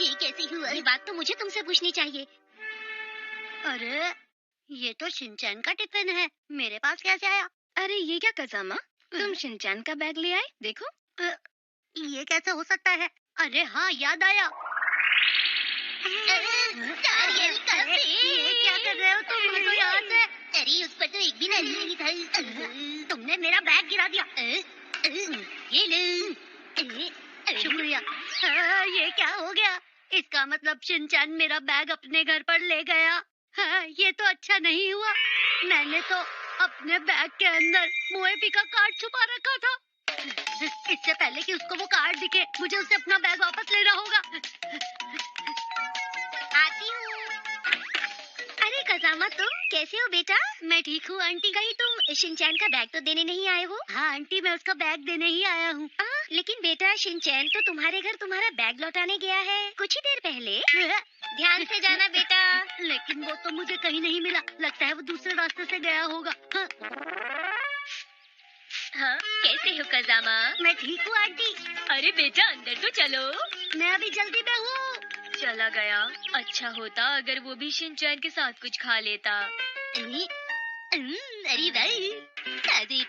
ये कैसे हुआ? ये बात तो मुझे तुमसे पूछनी चाहिए। अरे ये तो शिनचैन का टिफिन है, मेरे पास कैसे आया? अरे ये क्या कज़ामा, तुम शिनचैन का बैग ले आए? देखो। ये कैसे हो सकता है? अरे हाँ, याद आया। नारियल का पेड़। ये क्या कर रहे हो तुम? मुझे यहाँ से। अरे उस पर तो एक भी नारियल नहीं था। तुमने मेरा बैग गिरा दिया। ये लो। शुक्रिया। ये क्या हो गया? इसका मतलब शिनचैन मेरा बैग अपने घर पर ले गया। ये तो अच्छा नहीं हुआ। मैंने तो अपने बैग के अंदर मोएपी का कार्ड छुपा रखा था। इससे पहले कि उसको वो कार्ड दिखे, मुझे उसे अपना बैग वापस लेना होगा। आती हूँ। अरे कज़ामा, तुम कैसे हो बेटा? मैं ठीक हूँ आंटी। कहीं तुम शिनचैन का बैग तो देने नहीं आए हो? हाँ आंटी, मैं उसका बैग देने ही आया हूँ। लेकिन बेटा शिनचैन तो तुम्हारे घर तुम्हारा बैग लौटाने गया है कुछ ही देर पहले। ध्यान से जाना बेटा। लेकिन वो तो मुझे कहीं नहीं मिला। लगता है वो दूसरे रास्ते से गया होगा। हाँ, कैसे हो कज़ामा? मैं ठीक हूँ आंटी। अरे बेटा अंदर तो चलो। मैं अभी जल्दी में हूँ। चला गया। अच्छा होता अगर वो भी शिनचैन के साथ कुछ खा लेता। अरे भाई, ताजे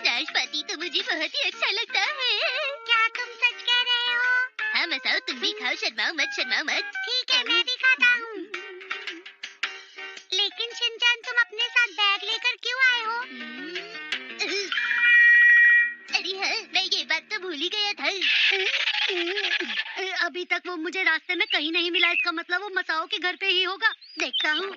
नाशपाती तो मुझे बहुत ही अच्छा लगता है। क्या तुम सच कह रहे हो? हाँ मसाओ, तुम भी खाओ, शर्माओ मत, शर्माओ मत। ठीक है, मैं भी खाता हूँ। लेकिन शिनचैन, तुम अपने साथ बैग लेकर क्यों आए हो? अरे हाँ, मैं ये बात तो भूल ही गया था। अभी तक वो मुझे रास्ते में कहीं नहीं मिला। इसका मतलब वो मसाओ के घर पे ही होगा। देखता हूँ।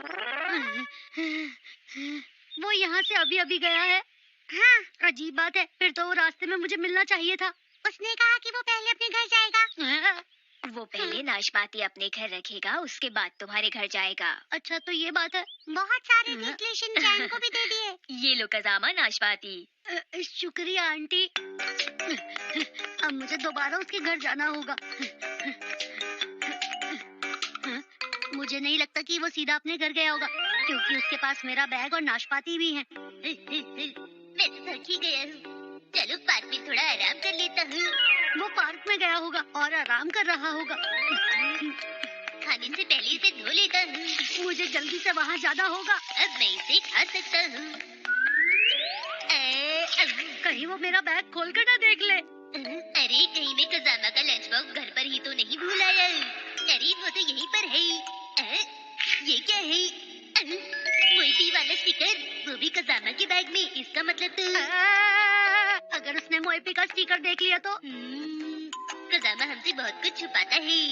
वो यहाँ से अभी अभी गया है। हाँ, अजीब बात है। फिर तो वो रास्ते में मुझे मिलना चाहिए था। उसने कहा कि वो पहले अपने घर जाएगा। वो पहले नाशपाती अपने घर रखेगा, उसके बाद तुम्हारे घर जाएगा। अच्छा तो ये बात है। बहुत सारे इसलिए शिनचैन को भी दे दिए। ये लो कज़ामा नाशपाती। शुक्रिया आंटी। अब मुझे दोबारा उसके घर जाना होगा। मुझे नहीं लगता कि वो सीधा अपने घर गया होगा, क्योंकि उसके पास मेरा बैग और नाशपाती भी है। मैं तो थक ही गया हूँ। चलो पार्क में थोड़ा आराम कर लेता हूँ। वो पार्क में गया होगा और आराम कर रहा होगा। खाने से पहले इसे धो लेता हूँ। मुझे जल्दी से वहाँ जाना होगा। अब मैं इसे खा सकता हूँ। कहीं वो मेरा बैग खोल कर ना देख ले। अरे कहीं मैं कज़ामा का लंच बॉक्स घर पर ही तो नहीं भूल आया। अरे वो तो यहीं पर है। ये क्या है? मोएपी वाला स्टिकर, वो भी कज़ामा के बैग में। इसका मतलब तो अगर उसने मोएपी का स्टिकर देख लिया तो कज़ामा हमसे बहुत कुछ छुपाता है।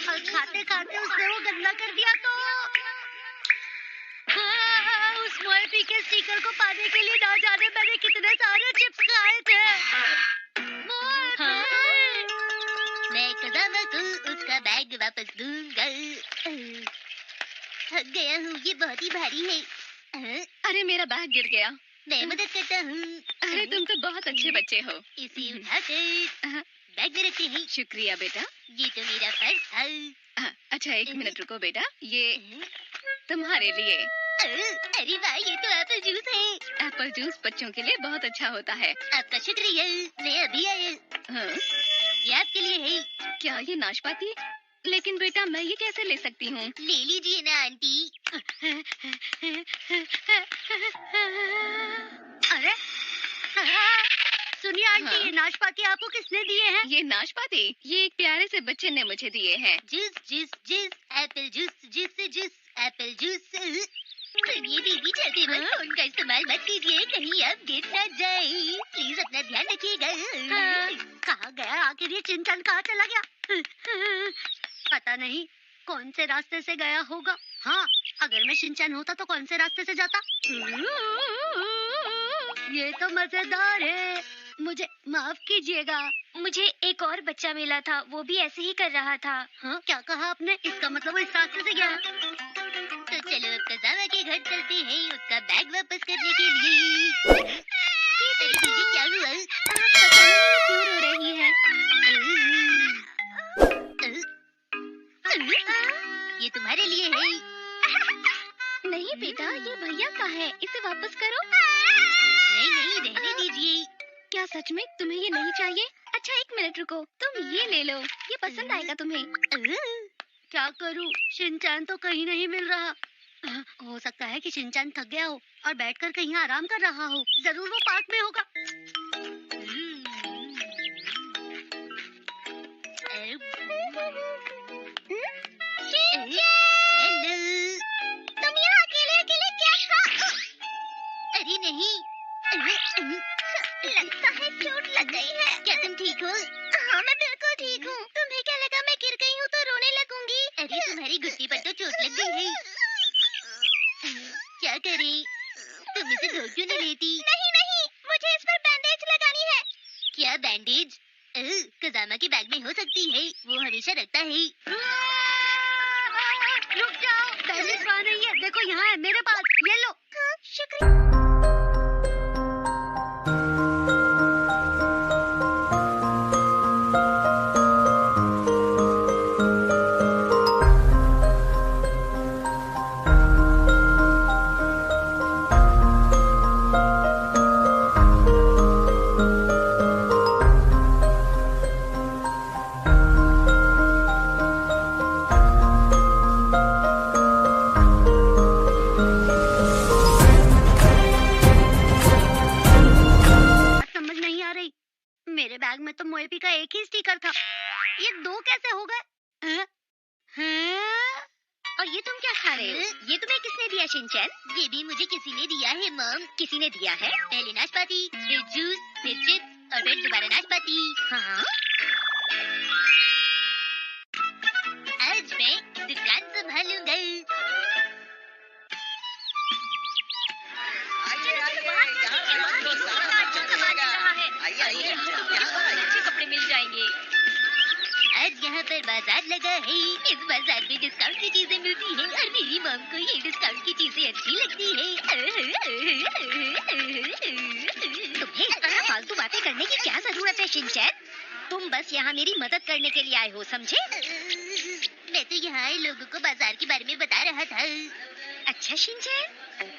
और खाते खाते उसने वो गंदा कर दिया तो उस मोएपी के स्टिकर को पाने के लिए ना जाने मैंने कितने सारे चिप्स खाए थे। मैं कज़ामा को उसका बैग वापस दूंगा। थक गया हूँ, ये बहुत ही भारी है। अरे मेरा बैग गिर गया। मैं मदद करता हूँ। अरे तुम तो बहुत अच्छे बच्चे हो। इसे उठाकर बैग में रखते हैं। शुक्रिया बेटा। ये तो मेरा फर्ज था। अच्छा एक मिनट रुको बेटा, ये तुम्हारे लिए। अरे वाह, ये तो एप्पल जूस है। एप्पल जूस बच्चों के लिए बहुत अच्छा होता है। आपका शुक्रिया, मैं अभी आया। हाँ? ये आपके लिए है। क्या ये नाशपाती? लेकिन बेटा मैं ये कैसे ले सकती हूँ? ले लीजिए ना आंटी। अरे सुनिए आंटी, ये नाशपाती आपको किसने दिए हैं? ये नाशपाती ये एक प्यारे से बच्चे ने मुझे दिए हैं। Juice juice juice, Apple juice juice juice, Apple juice. सुनिए दीदी, चलते वक्त फोन का इस्तेमाल मत कीजिए, कहीं आप गिर ना जाए। प्लीज अपना ध्यान रखिएगा। कहाँ गया आखिर ये शिनचैन? कहाँ चला गया? पता नहीं कौन से रास्ते से गया होगा। हाँ, अगर मैं शिनचैन होता तो कौन से रास्ते से जाता? ये तो मजेदार है। मुझे माफ कीजिएगा। मुझे एक और बच्चा मिला था, वो भी ऐसे ही कर रहा था। हाँ, क्या कहा आपने? इसका मतलब वो इस रास्ते से गया। तो चलो अब कज़ामा के घर चलते हैं, उसका बैग वापस करने के लिए। अरे दीदी, क्या हुआ? पता नहीं ये क्यों रो रही है। ये तुम्हारे लिए है। नहीं बेटा, ये भैया का है, इसे वापस करो। नहीं नहीं, रहने दीजिए। क्या सच में तुम्हें ये नहीं चाहिए? अच्छा 1 मिनट रुको, तुम ये ले लो, ये पसंद आएगा तुम्हें। क्या करूं? शिनचैन तो कहीं नहीं मिल रहा। हो सकता है कि शिनचैन थक गया हो और बैठकर कहीं आराम कर रहा हो। जरूर वो पार्क में होगा। हेलो, तुम यहाँ अकेले अकेले क्या खा? अरे नहीं। लगता है चोट लग गई है। क्या तुम ठीक हो? हाँ मैं बिल्कुल ठीक हूँ। तुम्हें क्या लगा मैं गिर गई हूँ तो रोने लगूंगी? अरे तुम्हारी घुटने पर तो चोट लग गई है। क्या करें? तुम इसे धो क्यों नहीं लेती? नहीं नहीं, मुझे इस पर बैंडेज लगानी है। क्या बैंडेज? कजामा के बैग में हो सकती है, वो हमेशा रखता है। रुक जाओ, बैंडेज वहाँ नहीं है, देखो यहाँ है मेरे पास, ये लो। शुक्रिया। मेरे बैग में तो मोएपी का एक ही स्टिकर था, ये 2 कैसे हो गए? और ये तुम क्या खा रहे हो? ये तुम्हें किसने दिया शिनचैन? ये भी मुझे किसी ने दिया है मॉम। किसी ने दिया है? पहले नाशपाती, फिर जूस, फिर चिप्स और फिर दोबारा नाशपाती। हाँ। आज मैं दुकान संभालूंगा। अच्छे कपड़े मिल जाएंगे। आज यहाँ पर बाजार लगा है। इस बाजार में डिस्काउंट की चीजें मिलती हैं और मेरी मॉम को ये डिस्काउंट की चीजें अच्छी लगती है। तुम्हें इस तरह फालतू बातें करने की क्या जरूरत है शिनचैन? तुम बस यहाँ मेरी मदद करने के लिए आए हो, समझे? मैं तो यहाँ आए लोगों को बाजार के बारे में बता रहा था। अच्छा शिनचैन,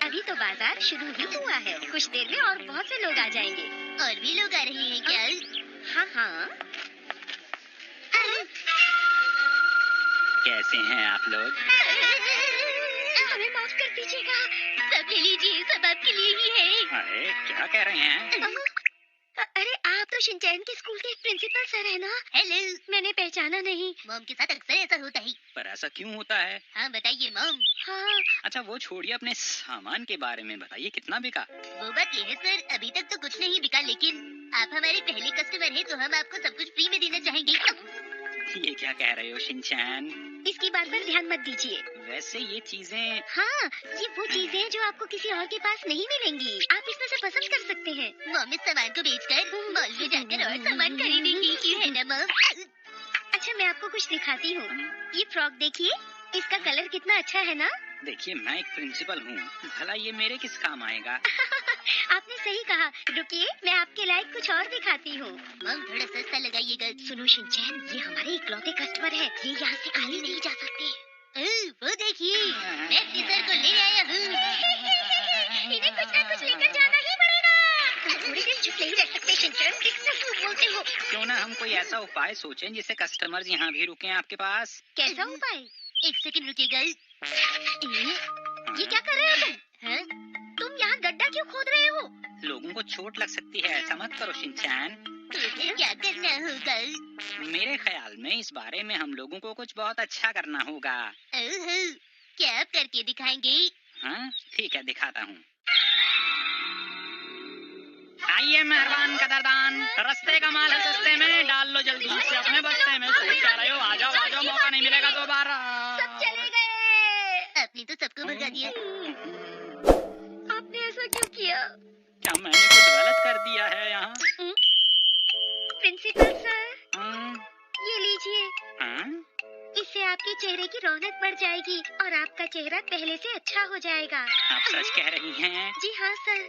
अभी तो बाजार शुरू ही हुआ है, कुछ देर में और बहुत से लोग आ जाएंगे। और भी लोग आ रहे हैं क्या? हाँ हाँ। कैसे हैं आप लोग? हमें माफ कर दीजिएगा। सब ले लीजिए, सब आपके लिए ही है। अरे क्या कह रहे हैं? अरे आप तो शिनचैन के स्कूल के प्रिंसिपल सर हैं ना? हेलो। मैंने पहचाना नहीं। मॉम के साथ अक्सर ऐसा होता है। पर ऐसा क्यों होता है? हाँ बताइए मॉम। हाँ। अच्छा वो छोड़िए, अपने सामान के बारे में बताइए, कितना बिका? वो बात ये है सर, अभी तक तो कुछ नहीं बिका, लेकिन आप हमारे पहले कस्टमर हैं तो हम आपको सब कुछ फ्री में देना चाहेंगे। ये क्या कह रहे हो शिनचैन? इसकी बात पर ध्यान मत दीजिए। वैसे ये चीजें हाँ, ये वो चीजें हैं जो आपको किसी और के पास नहीं मिलेंगी। आप इसमें से पसंद कर सकते हैं। मॉम इस सामान को बेचकर मॉल में जाकर और सामान खरीदेंगी, क्यों है ना मॉम? अच्छा मैं आपको कुछ दिखाती हूँ। ये फ्रॉक देखिए, इसका कलर कितना अच्छा है ना? देखिए मैं एक प्रिंसिपल हूँ, भला ये मेरे किस काम आएगा? आपने सही कहा। रुकिए मैं आपके लायक कुछ और दिखाती हूँ। मॉम थोड़ा सस्ता लगाइएगा। सुनो शिनचैन, ये हमारे इकलौते कस्टमर है, ये यहाँ से आगे नहीं जा सकते। वो देखिए, मैं अपने सर को ले आया हूँ। इन्हें कुछ ना कुछ लेकर जाना ही पड़ेगा। थोड़ी देर चुप नहीं रह सकते शिनचैन, कितना क्यों बोलते हो? क्यों ना हम कोई ऐसा उपाय सोचें जिससे कस्टमर्स यहाँ भी रुकें आपके पास? कैसा उपाय? एक सेकंड रुकिएगा। ये क्या कर रहे हो तुम? हाँ? तुम यहाँ गड्ढा क्यों खोद रहे हो? लोगों को चोट लग सकती है, ऐसा मत करो शिनचैन। तो फिर क्या करना होगा? मेरे ख्याल में इस बारे में हम लोगों को कुछ बहुत अच्छा करना होगा। ओहो, क्या आप करके दिखाएंगे? हाँ ठीक है, दिखाता हूँ। आइए मेहरबान कदरदान, रस्ते का माल है सस्ते में, डाल लो जल्दी से अपने बस्ते में। सोच क्या रहे हो? आ जाओ आ जाओ, मौका नहीं मिलेगा दोबारा। सब चले गए। आपने तो सबको भगा दिया। आपने ऐसा क्यों किया? क्या मैंने कुछ गलत कर दिया है यहाँ? प्रिंसिपल सर, हाँ? ये लीजिए, हाँ? इससे आपके चेहरे की रौनक बढ़ जाएगी और आपका चेहरा पहले से अच्छा हो जाएगा। आप सच कह रही हैं? जी हाँ सर।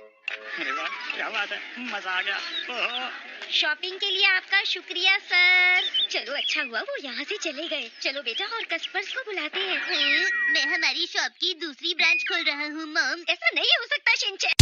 अरे वाह, क्या बात है, मजा आ गया। ओहो। शॉपिंग के लिए आपका शुक्रिया सर। चलो अच्छा हुआ वो यहाँ से चले गए। चलो बेटा और कस्टमर्स को बुलाते हैं। मैं हमारी शॉप की दूसरी ब्रांच खोल रहा हूँ मॉम। ऐसा नहीं हो सकता शिनचैन।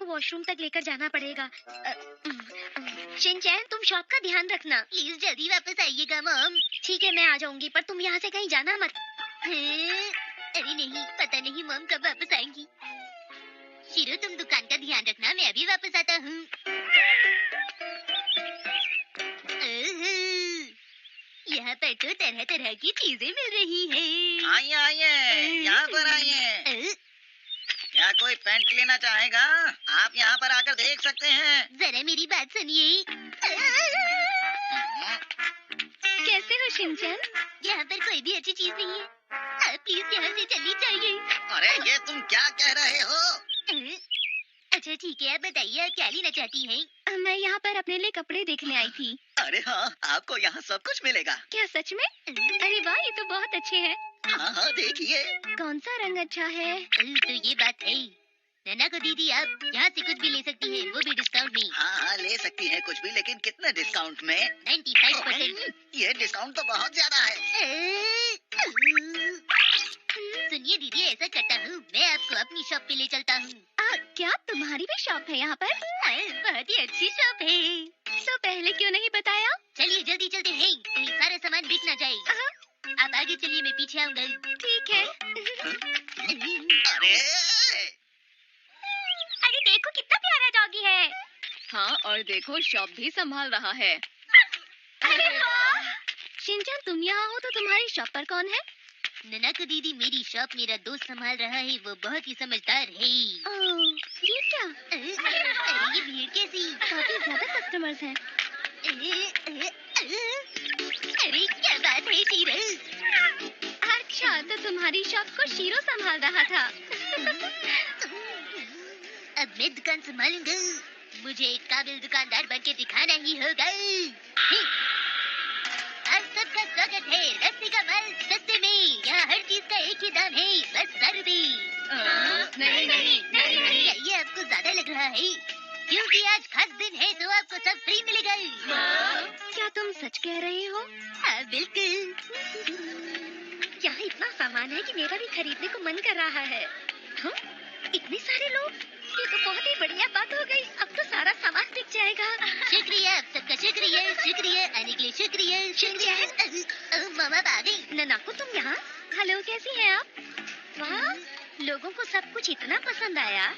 वॉशरूम तक लेकर जाना पड़ेगा। शिनचैन तुम शॉप का ध्यान रखना। प्लीज जल्दी वापस आइएगा मॉम। ठीक है मैं आ जाऊंगी पर तुम यहाँ से कहीं जाना मत। अरे नहीं, पता नहीं मॉम कब वापस आएंगी। शिरो तुम दुकान का ध्यान रखना, मैं अभी वापस आता हूँ। यहाँ पर तो तरह तरह की चीजें मिल रही है। आइए आइए, यहाँ पर आइए। क्या कोई पैंट लेना चाहेगा? आप यहाँ पर आकर देख सकते हैं। जरा मेरी बात सुनिए। कैसे हो शिनचैन? यहाँ पर कोई भी अच्छी चीज नहीं है, आप प्लीज यहाँ से चली जाइए। अरे ये तुम क्या कह रहे हो? अच्छा ठीक है, आप बताइए आप क्या लेना चाहती हैं? मैं यहाँ पर अपने लिए कपड़े देखने आई थी। अरे हाँ, आपको यहाँ सब कुछ मिलेगा। क्या सच में? अरे वाह ये तो बहुत अच्छे हैं। हाँ हाँ देखिए। कौन सा रंग अच्छा है? तो ये बात है नैना को दीदी, आप यहाँ से कुछ भी ले सकती हैं, वो भी डिस्काउंट में। हाँ हाँ ले सकती हैं कुछ भी, लेकिन कितने डिस्काउंट में? 95%। ये डिस्काउंट तो बहुत ज्यादा है। सुनिए दीदी, ऐसा करता हूँ, मैं आपको अपनी शॉप पे ले चलता हूँ। क्या तुम्हारी भी शॉप है यहाँ पर? बहुत ही अच्छी शॉप है। तो पहले क्यों नहीं बताया? चलिए जल्दी चलते हैं, कहीं सारा सामान बिक ना जाए। आप आगे चलिए, मैं पीछे आऊंगा। ठीक है। अरे अरे देखो कितना प्यारा डॉगी है। हाँ और देखो शॉप भी संभाल रहा है। अरे वाह। शिनचैन तुम यहाँ हो तो तुम्हारी शॉप पर कौन है? नैना को दीदी, मेरी शॉप मेरा दोस्त संभाल रहा है, वो बहुत ही समझदार है। ये क्या? अरे ये भीड़ कैसी? काफी ज्यादा कस्टमर्स हैं। अरे क्या बात है शीरो? अच्छा तो तुम्हारी शॉप को शीरो संभाल रहा था। अब मैं दुकान संभालूंगा, मुझे एक काबिल दुकानदार बनके दिखाना ही होगा। आप सबका स्वागत है रस्ते का माल सस्ते में। यहाँ हर चीज का एक ही दाम है, बस 100 रुपए। नहीं। ये आपको ज्यादा लग रहा है, क्योंकि आज खास दिन है तो आपको सब फ्री मिलेगा। क्या तुम सच कह रहे हो? हाँ बिल्कुल। यहाँ इतना सामान है कि मेरा भी खरीदने को मन कर रहा है। हाँ? इतने सारे लोग, ये तो बहुत ही बढ़िया बात हो गई। अब तो सारा सामान बिक जाएगा। शुक्रिया आप सबका, शुक्रिया आने के लिए शुक्रिया। मामा आ गई। नैना को तुम यहाँ? हेलो कैसी हैं आप? वाह लोगों को सब कुछ इतना पसंद आया।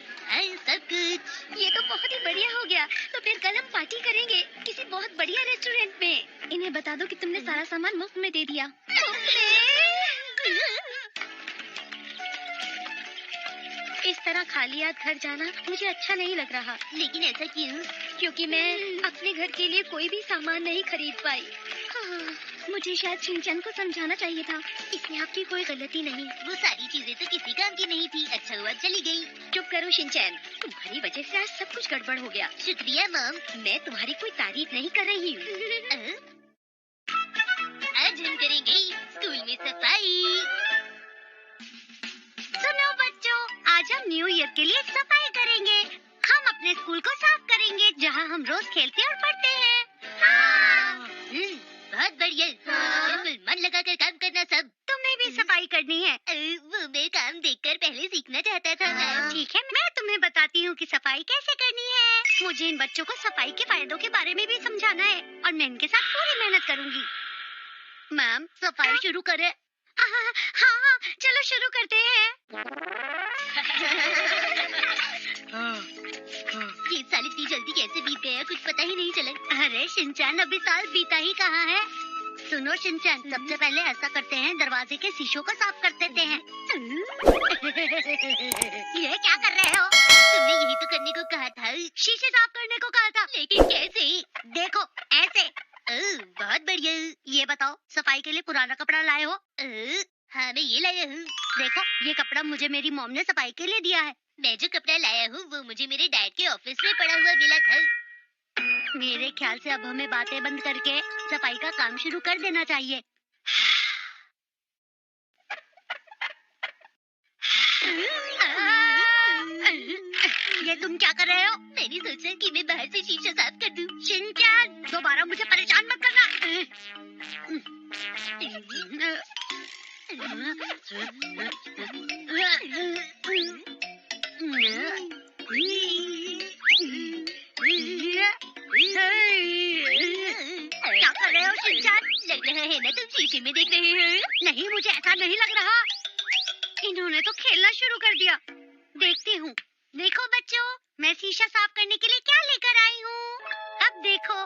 सब कुछ। ये तो बहुत ही बढ़िया हो गया। तो फिर कल हम पार्टी करेंगे किसी बहुत बढ़िया रेस्टोरेंट में। इन्हें बता दो कि तुमने सारा सामान मुफ्त में दे दिया। इस तरह खाली हाथ घर जाना मुझे अच्छा नहीं लग रहा। लेकिन ऐसा क्यों? क्योंकि मैं अपने घर के लिए कोई भी सामान नहीं खरीद पाई। मुझे शायद शिनचैन को समझाना चाहिए था। इसमें आपकी कोई गलती नहीं। वो सारी चीजें तो किसी काम की नहीं थी। अच्छा हुआ चली गई। चुप करो शिनचैन, तुम्हारी वजह से आज सब कुछ गड़बड़ हो गया। शुक्रिया मॉम। मैं तुम्हारी कोई तारीफ नहीं कर रही हूँ। आज हम करेंगे स्कूल में सफाई। सुनो बच्चों, आज हम न्यू ईयर के लिए सफाई करेंगे। हम अपने स्कूल को साफ करेंगे जहाँ हम रोज खेलते और पढ़ते हैं। बहुत बढ़िया। बिल्कुल मन लगाकर काम करना सब। तुम्हें भी सफाई करनी है। वो मैं काम देखकर पहले सीखना चाहता था मैम। ठीक है मैं तुम्हें बताती हूँ कि सफाई कैसे करनी है। मुझे इन बच्चों को सफाई के फायदों के बारे में भी समझाना है और मैं इनके साथ पूरी मेहनत करूँगी। मैम सफाई शुरू करें? हाँ चलो शुरू करते हैं। ये साल इतनी जल्दी कैसे बीत गया, कुछ पता ही नहीं चला। अरे शिनचैन, अभी साल बीता ही कहाँ है। सुनो शिनचैन, सबसे पहले ऐसा करते हैं, दरवाजे के शीशों को साफ कर देते हैं। ये क्या कर रहे हो? तुमने यही तो करने को कहा था। शीशे साफ करने को कहा था। लेकिन कैसे? देखो ऐसे। बहुत बढ़िया। ये बताओ, सफाई के लिए पुराना कपड़ा लाए हो? हाँ, मैं ये लाया हूँ। देखो, ये कपड़ा मुझे मेरी मॉम ने सफाई के लिए दिया है। मैं जो कपड़ा लाया हूँ वो मुझे मेरे डैड के ऑफिस में पड़ा हुआ मिला था। मेरे ख्याल से अब हमें बातें बंद करके सफाई का काम शुरू कर देना चाहिए। ये तुम क्या कर रहे हो? मैंने सोचा कि मैं बाहर से शीशा साफ कर दूं। शिनचैन, दोबारा मुझे परेशान मत करना। क्या कर रहे हो शिनचैन? लग रहा है ना तुम शीशे में देख रहे हो। नहीं, मुझे ऐसा नहीं लग रहा। इन्होंने तो खेलना शुरू कर दिया। देखती हूँ। देखो बच्चों, मैं शीशा साफ करने के लिए क्या लेकर आई हूँ। अब देखो।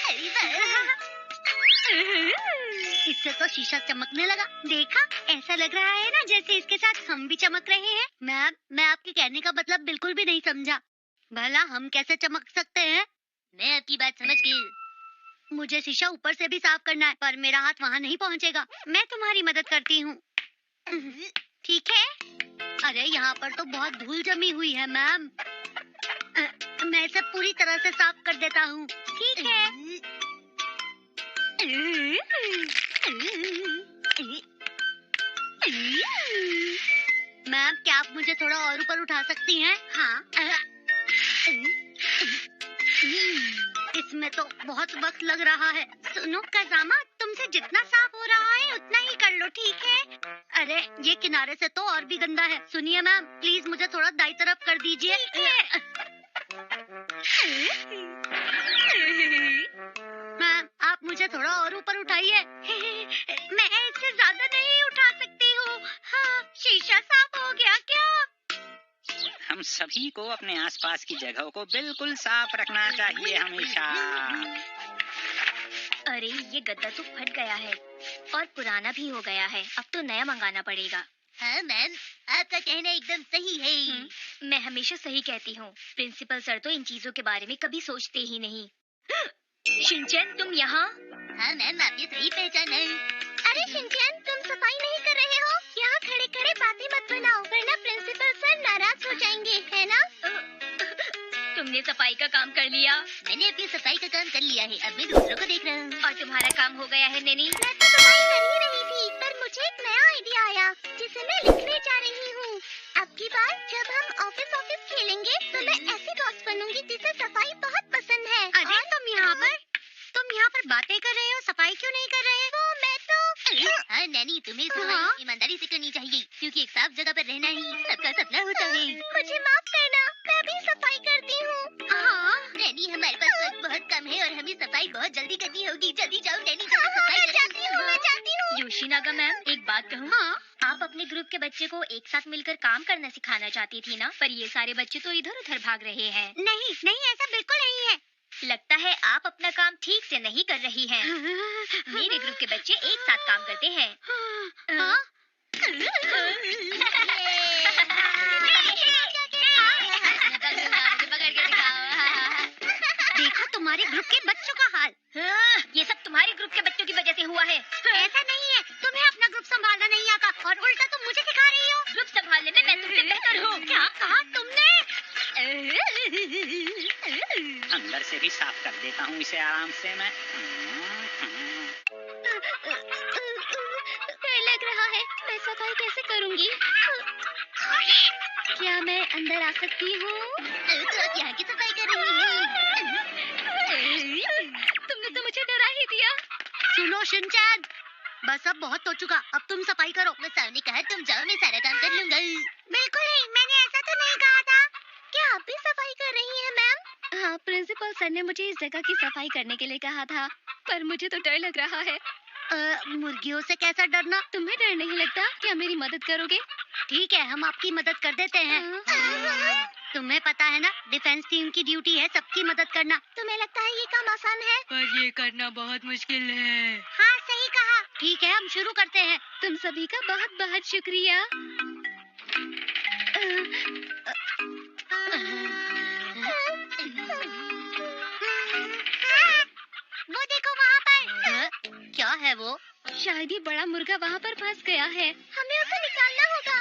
अरे वाह। इससे तो शीशा चमकने लगा। देखा, ऐसा लग रहा है ना जैसे इसके साथ हम भी चमक रहे हैं। मैम, मैं आपके कहने का मतलब बिल्कुल भी नहीं समझा। भला हम कैसे चमक सकते हैं? मैं आपकी बात समझ गई। मुझे शीशा ऊपर से भी साफ करना है, पर मेरा हाथ वहाँ नहीं पहुँचेगा। मैं तुम्हारी मदद करती हूँ। ठीक है? अरे यहाँ पर तो बहुत धूल जमी हुई है मैम। मैं इसे पूरी तरह से साफ कर देता हूँ। ठीक है? मैम, क्या आप मुझे थोड़ा और ऊपर उठा सकती हैं? हाँ। इसमें तो बहुत वक्त लग रहा है। सुनो कज़ामा, तुमसे जितना साफ हो रहा है उतना ही कर लो, ठीक है? अरे ये किनारे से तो और भी गंदा है। सुनिए मैम, प्लीज मुझे थोड़ा दाई तरफ कर दीजिए। मैम, आप मुझे थोड़ा और ऊपर उठाइए। मैं इससे ज्यादा नहीं उठा सकती हूँ। हाँ, शीशा साफ हो गया क्या? हम सभी को अपने आसपास की जगहों को बिल्कुल साफ रखना चाहिए हमेशा। अरे ये गद्दा तो फट गया है और पुराना भी हो गया है। अब तो नया मंगाना पड़ेगा। हाँ मैम, आपका कहना एकदम सही है। मैं हमेशा सही कहती हूँ। प्रिंसिपल सर तो इन चीजों के बारे में कभी सोचते ही नहीं। शिनचैन, तुम यहाँ? हाँ मैम, आपने सही पहचाना। अरे शिनचैन, तुम सफाई नहीं कर रहे हो? यहाँ खड़े खड़े बातें मत बनाओ, वरना प्रिंसिपल सर नाराज हो जाएंगे, है ना? तुमने सफाई का काम कर लिया? मैंने अपनी सफाई का काम कर लिया है। अब मैं दूसरों को देख रहा हूँ। और तुम्हारा काम हो गया है नैनी? मैं तो सफाई कर ही रही थी, पर मुझे एक नया आइडिया आया जिसे मैं लिखने जा रही हूँ। अब की बार जब हम ऑफिस खेलेंगे तो मैं ऐसी बॉस बनूंगी जिसे सफाई बहुत पसंद है। अरे तुम यहाँ पर बातें कर रहे हो, सफाई क्यों नहीं कर रहे? वो मैं तो हाँ नैनी, तुम्हें सफाई ईमानदारी से करनी चाहिए, क्योंकि एक साफ जगह पर रहना ही सबका सपना होता है। मुझे माफ करना, मैं भी सफाई करती हूँ। हाँ, नैनी, हमारे पास वक्त बहुत कम है और हमें सफाई बहुत जल्दी करनी होगी। जल्दी जाओ नैनी, जल्दी सफाई मैं जाती हूँ। योशिनागा मैम, एक बात कहूँ? हाँ। आप अपने ग्रुप के बच्चे को एक साथ मिलकर काम करना सिखाना चाहती थी ना, पर ये सारे बच्चे तो इधर उधर भाग रहे हैं। नहीं, ऐसा बिल्कुल नहीं है। लगता है आप अपना काम ठीक से नहीं कर रही हैं। मेरे ग्रुप के बच्चे एक साथ काम करते हैं। हाँ? देखो तुम्हारे ग्रुप के बच्चों का हाल। ये सब तुम्हारे ग्रुप के बच्चों की वजह से हुआ है। ऐसा नहीं है, तुम्हें अपना ग्रुप संभालना नहीं आता और उल्टा तुम मुझे सिखा रही हो। ग्रुप संभालने में मैं तुमसे बेहतर हूँ। क्या कहा तुमने? अंदर से भी साफ कर देता हूँ इसे आराम से मैं। डर लग रहा है, मैं सफाई कैसे करूँगी? क्या मैं अंदर आ सकती हूँ? तो आप यहाँ की सफाई कर रही हैं। तुमने तो मुझे डरा ही दिया। सुनो शिनचैन, बस अब बहुत हो चुका, अब तुम सफाई करो। मैं सामने कहा तुम जाओ, मैं सारा काम कर लूंगा। बिल्कुल नहीं, मैंने ऐसा तो नहीं कहा था। क्या आप भी सफाई कर रही हैं मैम? हाँ, प्रिंसिपल सर ने मुझे इस जगह की सफाई करने के लिए कहा था, पर मुझे तो डर लग रहा है। मुर्गियों से कैसा डरना? तुम्हें डर नहीं लगता? क्या मेरी मदद करोगे? ठीक है, हम आपकी मदद कर देते हैं। तुम्हें पता है ना, डिफेंस टीम की ड्यूटी है सबकी मदद करना। तुम्हें लगता है ये काम आसान है? पर ये करना बहुत मुश्किल है। हाँ सही कहा। ठीक है, हम शुरू करते हैं। तुम सभी का बहुत बहुत शुक्रिया। वो देखो वहाँ पर। क्या है वो? शायद ये बड़ा मुर्गा वहाँ पर फंस गया है। हमें उसे निकालना होगा।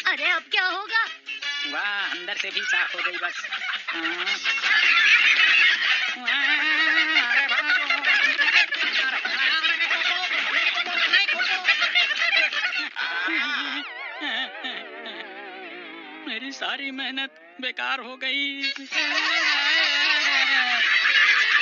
अरे अब क्या होगा? वाह, अंदर से भी साफ हो गई बस। अरे मेरी सारी मेहनत बेकार हो गई।